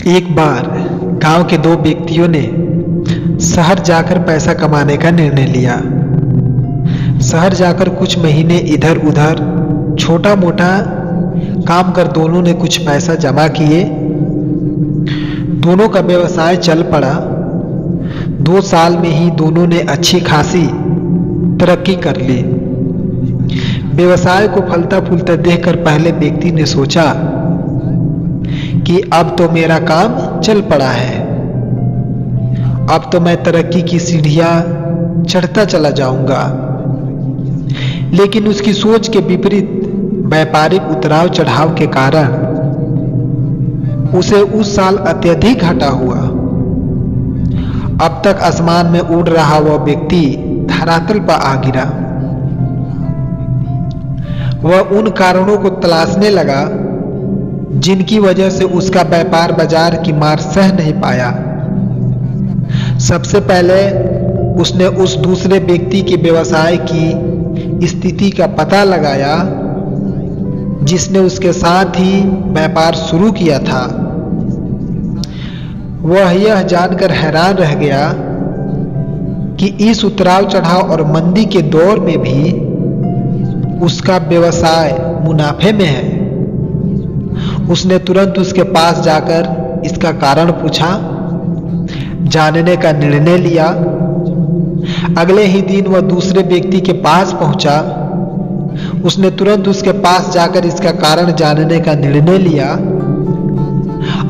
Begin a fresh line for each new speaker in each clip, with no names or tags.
एक बार गांव के दो व्यक्तियों ने शहर जाकर पैसा कमाने का निर्णय लिया। शहर जाकर कुछ महीने इधर उधर छोटा मोटा काम कर दोनों ने कुछ पैसा जमा किए। दोनों का व्यवसाय चल पड़ा। 2 साल में ही दोनों ने अच्छी खासी तरक्की कर ली। व्यवसाय को फलता फूलता देखकर पहले व्यक्ति ने सोचा कि अब तो मेरा काम चल पड़ा है, अब तो मैं तरक्की की सीढ़ियां चढ़ता चला जाऊंगा। लेकिन उसकी सोच के विपरीत व्यापारिक उतराव चढ़ाव के कारण उसे उस साल अत्यधिक घाटा हुआ। अब तक आसमान में उड़ रहा वह व्यक्ति धरातल पर आ गिरा। वह उन कारणों को तलाशने लगा जिनकी वजह से उसका व्यापार बाजार की मार सह नहीं पाया। सबसे पहले उसने उस दूसरे व्यक्ति के व्यवसाय की स्थिति का पता लगाया जिसने उसके साथ ही व्यापार शुरू किया था। वह यह जानकर हैरान रह गया कि इस उतराव चढ़ाव और मंदी के दौर में भी उसका व्यवसाय मुनाफे में है। उसने तुरंत उसके पास जाकर इसका कारण पूछा, जानने का निर्णय लिया। अगले ही दिन वह दूसरे व्यक्ति के पास पहुंचा। उसने तुरंत उसके पास जाकर इसका कारण जानने का निर्णय लिया।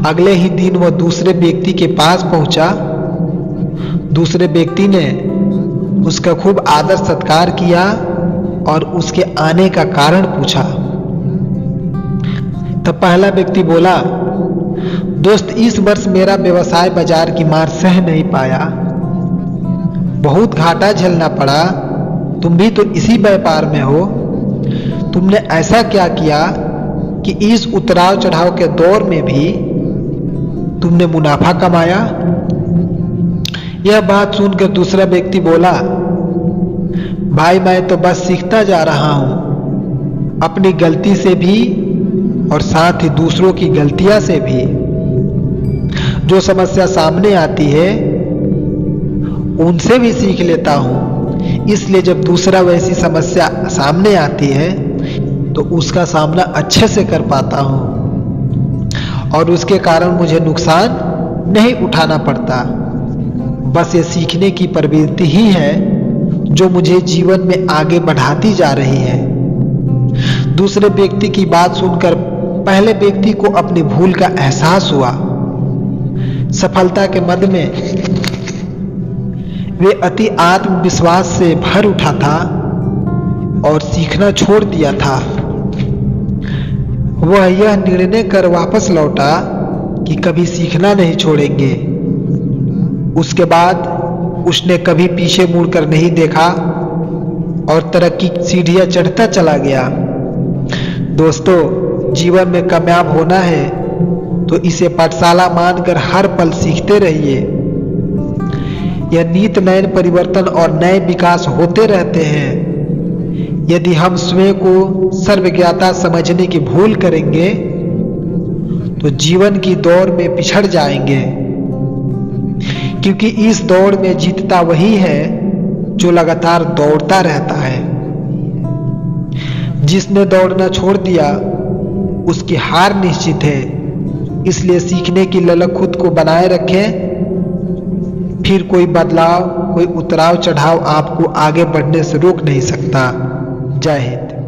अगले ही दिन वह दूसरे व्यक्ति के पास पहुंचा। दूसरे व्यक्ति ने उसका खूब आदर सत्कार किया और उसके आने का कारण पूछा। तब पहला व्यक्ति बोला, दोस्त, इस वर्ष मेरा व्यवसाय बाजार की मार सह नहीं पाया, बहुत घाटा झेलना पड़ा। तुम भी तो इसी व्यापार में हो। तुमने ऐसा क्या किया कि इस उतराव चढ़ाव के दौर में भी तुमने मुनाफा कमाया? यह बात सुनकर दूसरा व्यक्ति बोला, भाई, मैं तो बस सीखता जा रहा हूं, अपनी गलती से भी और साथ ही दूसरों की गलतियां से भी। जो समस्या सामने आती है उनसे भी सीख लेता हूं, इसलिए जब दूसरा वैसी समस्या सामने आती है तो उसका सामना अच्छे से कर पाता हूं और उसके कारण मुझे नुकसान नहीं उठाना पड़ता। बस ये सीखने की प्रवृत्ति ही है जो मुझे जीवन में आगे बढ़ाती जा रही है। दूसरे व्यक्ति की बात सुनकर पहले व्यक्ति को अपनी भूल का एहसास हुआ। सफलता के मद में वे अति आत्मविश्वास से भर उठा था और सीखना छोड़ दिया था। वह यह निर्णय कर वापस लौटा कि कभी सीखना नहीं छोड़ेंगे। उसके बाद उसने कभी पीछे मुड़कर नहीं देखा और तरक्की की सीढ़ियां चढ़ता चला गया। दोस्तों, जीवन में कामयाब होना है तो इसे पाठशाला मानकर हर पल सीखते रहिए। यह नित नए परिवर्तन और नए विकास होते रहते हैं। यदि हम स्वयं को सर्वज्ञाता समझने की भूल करेंगे तो जीवन की दौड़ में पिछड़ जाएंगे, क्योंकि इस दौड़ में जीतता वही है जो लगातार दौड़ता रहता है। जिसने दौड़ना छोड़ दिया उसकी हार निश्चित है। इसलिए सीखने की ललक खुद को बनाए रखें, फिर कोई बदलाव, कोई उतराव चढ़ाव आपको आगे बढ़ने से रोक नहीं सकता। जय हिंद।